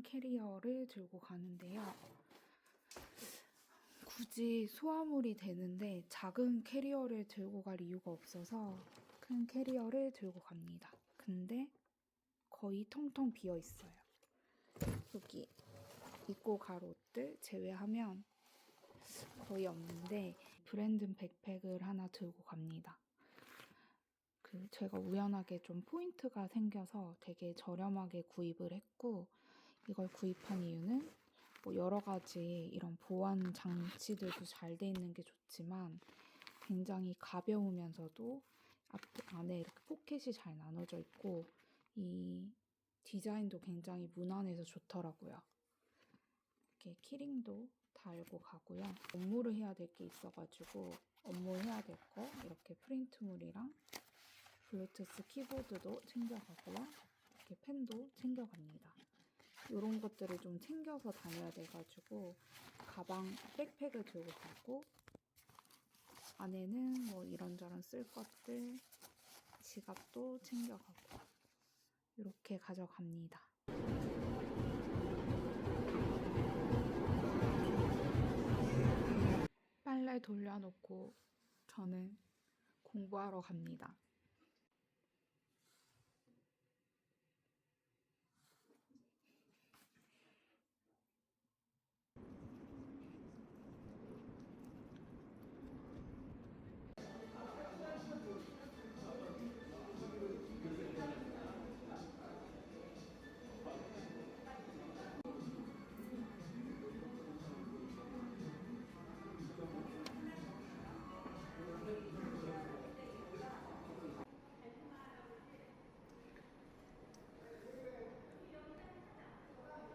캐리어를 들고 가는데요. 굳이 소화물이 되는데 작은 캐리어를 들고 갈 이유가 없어서 큰 캐리어를 들고 갑니다. 근데 거의 텅텅 비어 있어요. 여기 입고 갈 옷들 제외하면 거의 없는데 브랜든 백팩을 하나 들고 갑니다. 제가 우연하게 좀 포인트가 생겨서 되게 저렴하게 구입을 했고, 이걸 구입한 이유는 뭐 여러 가지 이런 보안 장치들도 잘 돼 있는 게 좋지만 굉장히 가벼우면서도 안에 이렇게 포켓이 잘 나눠져 있고 이 디자인도 굉장히 무난해서 좋더라고요. 이렇게 키링도 달고 가고요. 업무를 해야 될 게 있어가지고 업무해야 될 거 이렇게 프린트물이랑 블루투스 키보드도 챙겨가고요. 이렇게 펜도 챙겨갑니다. 이런 것들을 좀 챙겨서 다녀야 돼가지고 가방, 백팩을 들고 가고 안에는 뭐 이런저런 쓸 것들, 지갑도 챙겨가고 이렇게 가져갑니다. 빨래 돌려놓고 저는 공부하러 갑니다.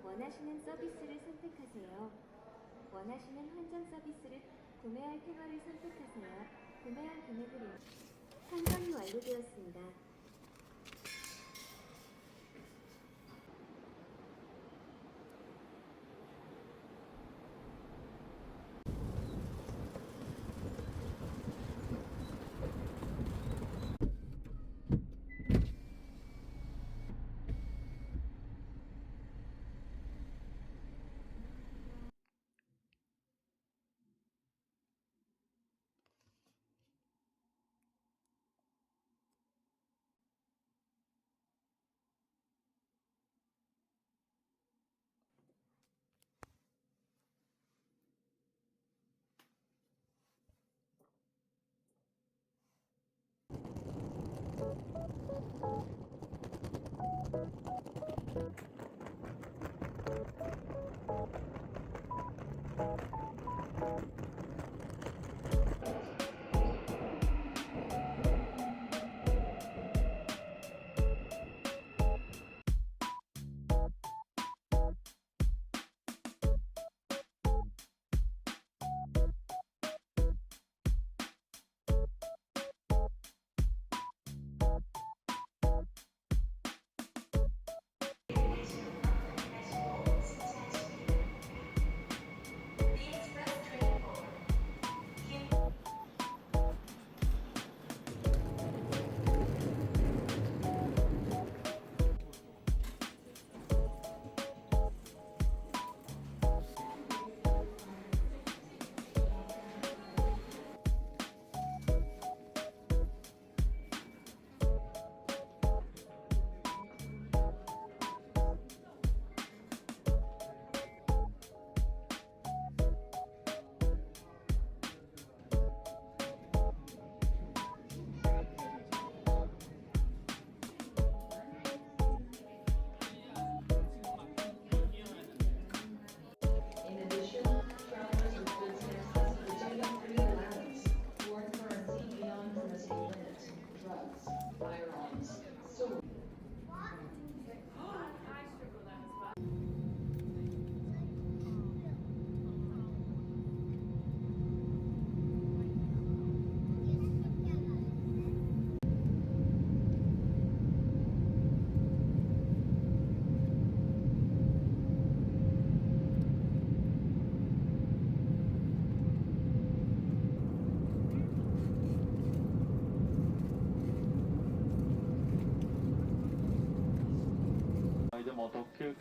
원하시는 서비스를 선택하세요. 원하시는 환전 서비스를 구매할 테마를 선택하세요. 구매한 금액을 환전이 완료되었습니다.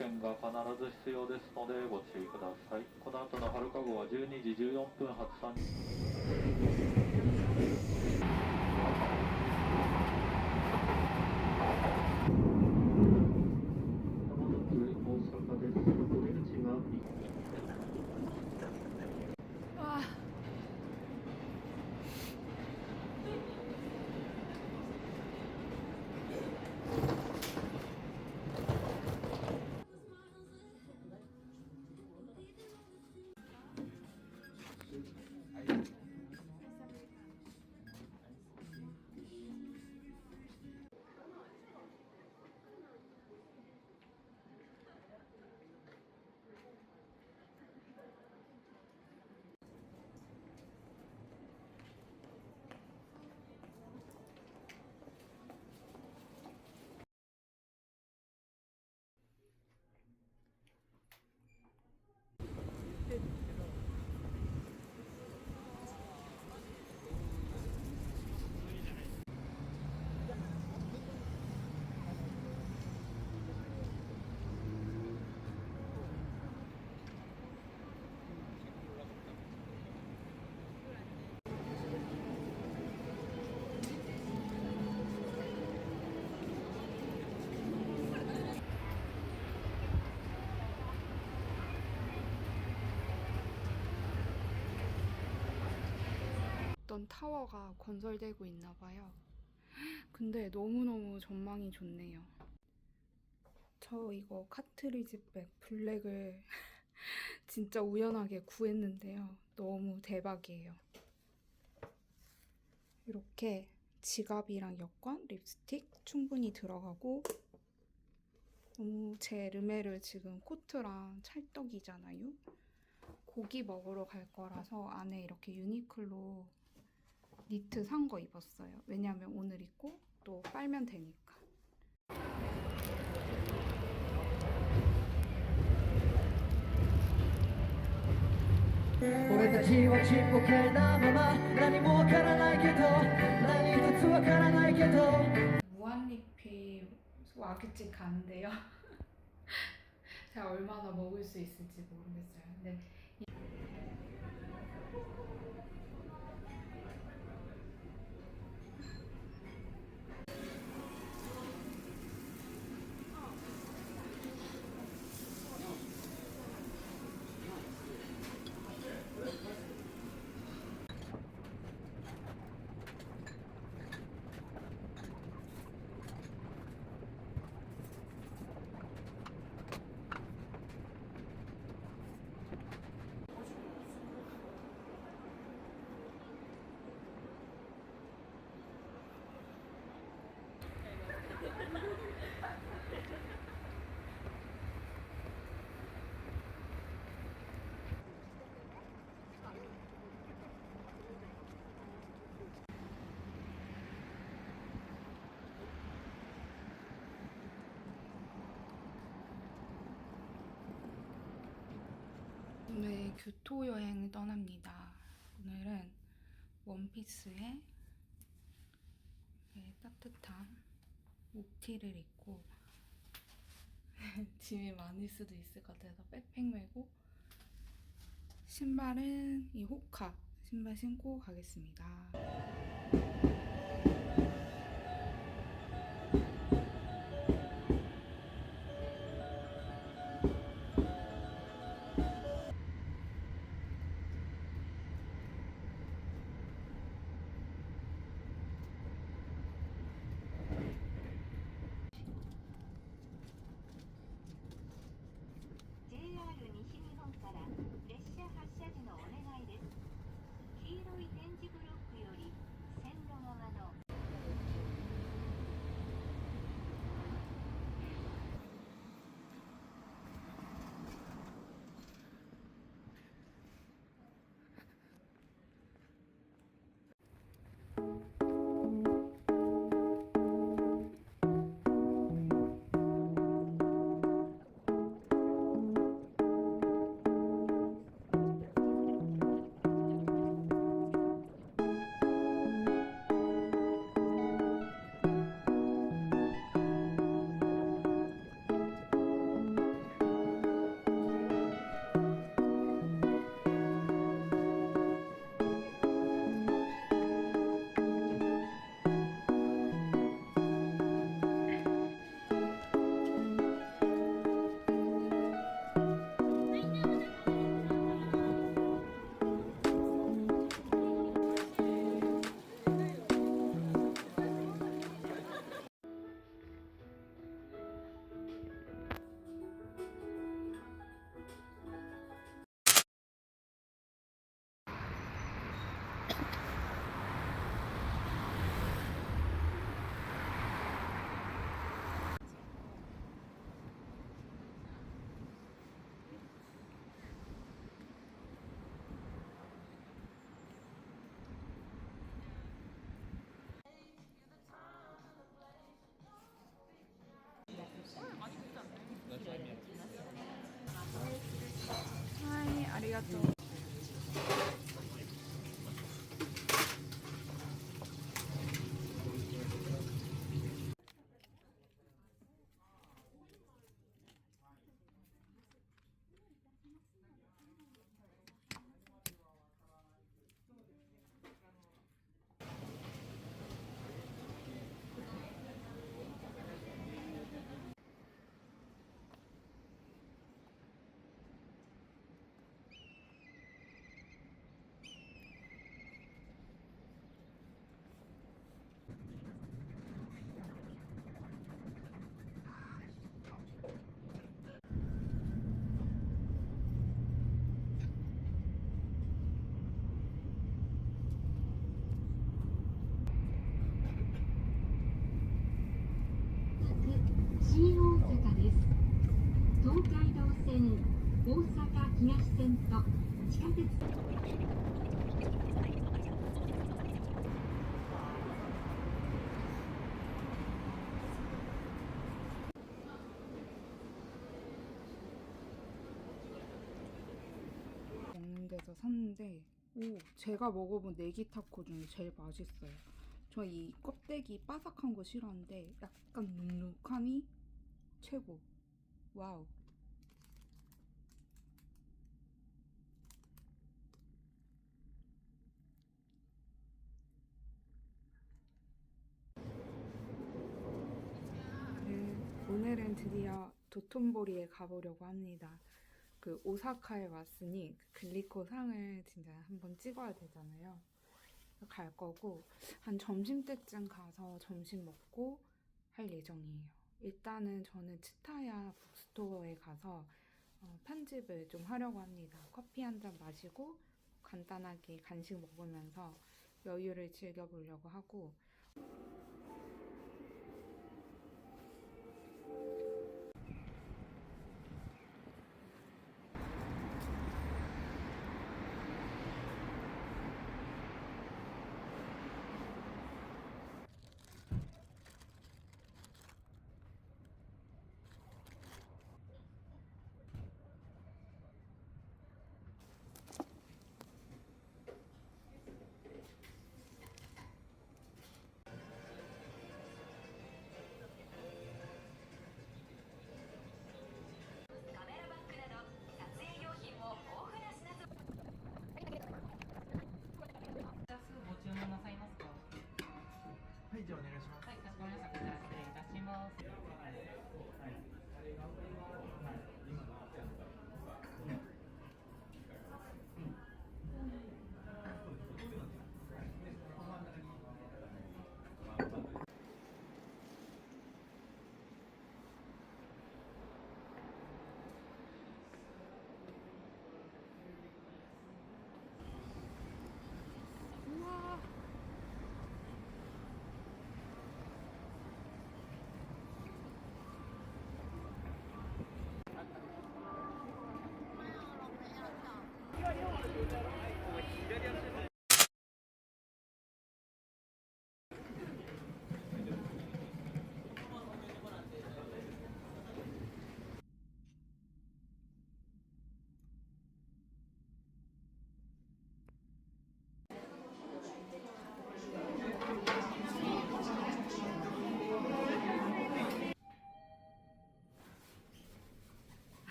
券が必ず必要ですのでご注意ください。この後の春かごは12時14分発3와. 어떤 타워가 건설되고 있나 봐요. 근데 너무너무 전망이 좋네요. 저 이거 카트리지백 블랙을 진짜 우연하게 구했는데요. 너무 대박이에요. 이렇게 지갑이랑 여권, 립스틱 충분히 들어가고 너무 제 르메르 지금 코트랑 찰떡이잖아요. 고기 먹으러 갈 거라서 안에 이렇게 유니클로 니트 산 거 입었어요. 왜냐면 오늘 입고 또 빨면 되니까. 俺たちはちっぽけなまま何もわからないけど何一つわからないけど 무한리필 와규집 가는데요. 제가 얼마나 먹을 수 있을지 모르겠어요. 근데 오늘 교토 여행을 떠납니다. 오늘은 원피스에 따뜻한 목티를 입고 짐이 많을 수도 있을 것 같아서 백팩 메고 신발은 이 호카 신발 신고 가겠습니다. JR 西日本から列車発車時のお願いです。黄色い点字ブロックより線路側の 아리가또.新大阪です。東海道線大阪東線と地下鉄먹는 데서 샀는데 제가 먹어본 네기 타코 중에 제일 맛있어요. 저 이 껍데기 바삭한 거 싫어하는데 약간 눅눅함이 최고. 와우. 오늘은 드디어 도톤보리에 가보려고 합니다. 그 오사카에 왔으니 그 글리코 상을 진짜 한번 찍어야 되잖아요. 갈 거고 한 점심때쯤 가서 점심 먹고 할 예정이에요. 일단은 저는 츠타야 북스토어에 가서 편집을 좀 하려고 합니다. 커피 한 잔 마시고 간단하게 간식 먹으면서 여유를 즐겨보려고 하고